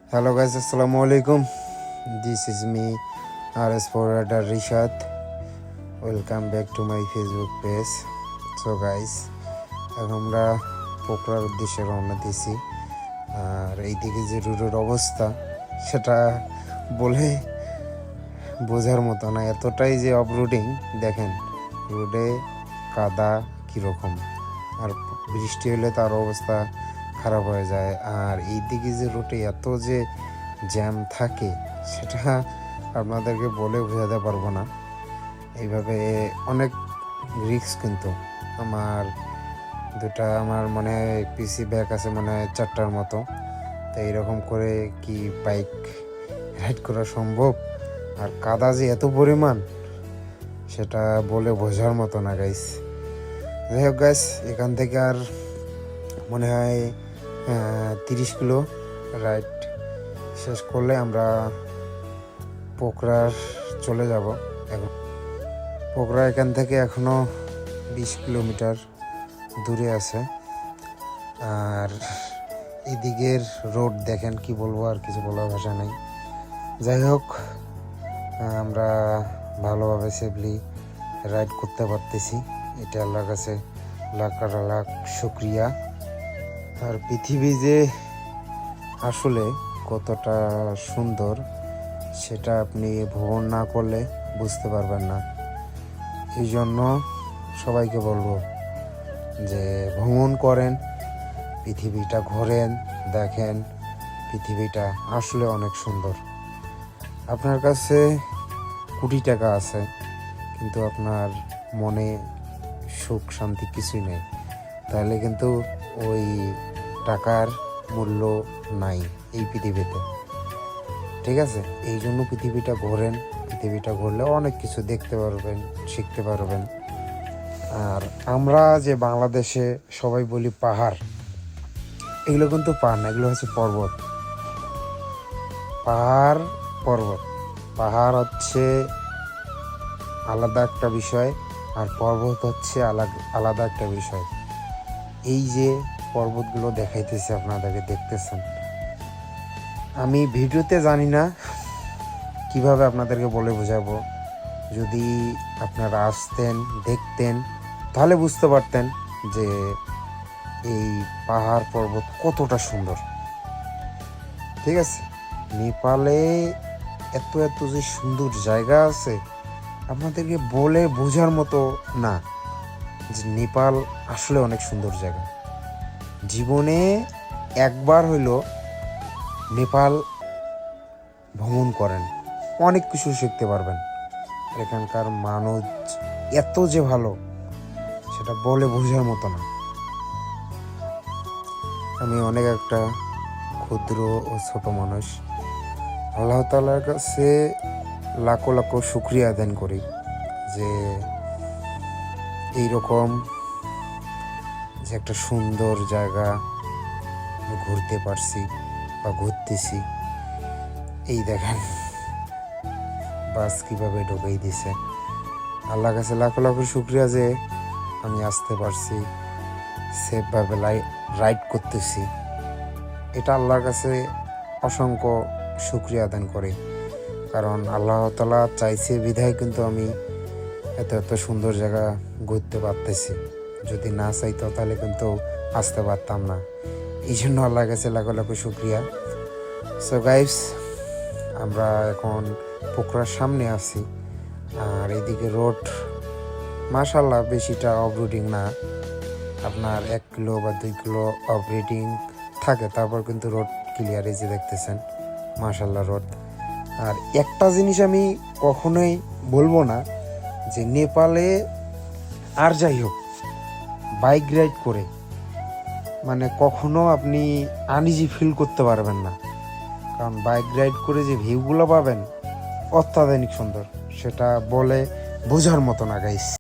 Hello guys, assalamu alaikum. This is me, RS4 Radar Rishad. Welcome back to my Facebook page. So guys, এখন আমরা পোকরার উদ্দেশ্যে রওনা দিয়েছি। আর এইদিকে যে রোডের অবস্থা সেটা বলে বোঝার মতো না, এতটাই যে অফরোডিং। দেখেন রোডে কাদা কীরকম, আর বৃষ্টি হলে তার অবস্থা খারাপ হয়ে যায়। আর এইদিকে যে রোডে এত যে জ্যাম থাকে সেটা আপনাদেরকে বলে বোঝাতে পারবো না। এইভাবে অনেক রিস্ক, কিন্তু আমার মনে হয় পিসি ব্যাগ আছে মনে হয় 4টার মতো। তো এইরকম করে কি বাইক রাইড করা সম্ভব? আর কাদা যে এত পরিমাণ সেটা বলে বোঝার মতো না গাইস। যাই হোক গাইস, এখান থেকে আর মনে হয় 30 কিলো রাইড শেষ করলে আমরা পোকরার চলে যাব। এখন পোকরা এখান থেকে এখনো 20 কিলোমিটার দূরে আছে। আর এদিকের রোড দেখেন, কি বলবো, আর কিছু বলার ভাষা নেই। যাই হোক, আমরা ভালোভাবে সেফলি রাইড করতে পারতেছি, এটা আল্লাহর কাছে লাখ লাখ শুকরিয়া। আর পৃথিবী যে আসলে কতটা সুন্দর সেটা আপনি ভ্রমণ না করলে বুঝতে পারবেন না। এই জন্য সবাইকে বলবো যে ভ্রমণ করেন, পৃথিবীটা ঘোরেন, দেখেন পৃথিবীটা আসলে অনেক সুন্দর। আপনার কাছে কোটি টাকা আছে কিন্তু আপনার মনে সুখ শান্তি কিছুই নেই, তাহলে কিন্তু ওই টাকার মূল্য নাই এই পৃথিবীতে, ঠিক আছে? এই জন্য পৃথিবীটা ঘোরেন, পৃথিবীটা ঘুরলে অনেক কিছু দেখতে পারবেন, শিখতে পারবেন। আর আমরা যে বাংলাদেশে সবাই বলি পাহাড়, এগুলো কিন্তু পাহাড় না, এগুলো হচ্ছে পর্বত। পাহাড় হচ্ছে আলাদা একটা বিষয়, আর পর্বত হচ্ছে আলাদা একটা বিষয়। এই যে পর্বতগুলো দেখাইতেছে আপনাদেরকে, দেখতেছেন, আমি ভিডিওতে জানি না কিভাবে আপনাদেরকে বলে বোঝাবো। যদি আপনারা আসতেন, দেখতেন, তাহলে বুঝতে পারতেন যে এই পাহাড় পর্বত কতটা সুন্দর, ঠিক আছে? নেপালে এত যে সুন্দর জায়গা আছে আপনাদেরকে বলে বোঝার মতো না, যে নেপাল আসলে অনেক সুন্দর জায়গা। জীবনে একবার হইলো নেপাল ভ্রমণ করেন, অনেক কিছু শিখতে পারবেন। এখানকার মানুষ এত যে ভালো সেটা বলে বোঝার মতো না। আমি অনেক একটা ক্ষুদ্র ও ছোট মানুষ, আল্লাহ তাআলার কাছে লাখো লাখো শুকরিয়া আদায় করি যে এইরকম যে একটা সুন্দর জায়গা ঘুরতে পারছি বা ঘুরতেছি। এই দেখেন বাস কিভাবে ঢুকেই দিছে। আল্লাহর কাছে লাখো লাখো শুকরিয়া যে আমি আসতে পারছি, সেফভাবে রাইড করতেছি। এটা আল্লাহর কাছে অসংখ্য শুকরিয়া আদায় করি, কারণ আল্লাহ তাআলা চাইছে বিধায় কিন্তু আমি এত সুন্দর জায়গা ঘুরতে পারতেছি। যদি না চাইতো তাহলে কিন্তু আসতে পারতাম না। এই জন্য আল্লাহর কাছে লাখো লাখো শুকরিয়া। সো গাইস, আমরা এখন পোকরার সামনে আছি। আর এদিকে রোড মাশাআল্লাহ বেশিটা অফরোডিং না, আপনার 1 কিলো বা 2 কিলো অফরোডিং থাকে, তারপর কিন্তু রোড ক্লিয়ার, এই যে দেখতেছেন মাশাআল্লাহ রোড। আর একটা জিনিস আমি কখনোই বলবো না যে নেপালে আর যাই হোক বাইক রাইড করে মানে কখনো আপনি আনইজি ফিল করতে পারবেন না, কারণ বাইক রাইড করে যে ভিউগুলো পাবেন অত্যাধুনিক সুন্দর, সেটা বলে বোঝার মতো না গাইস।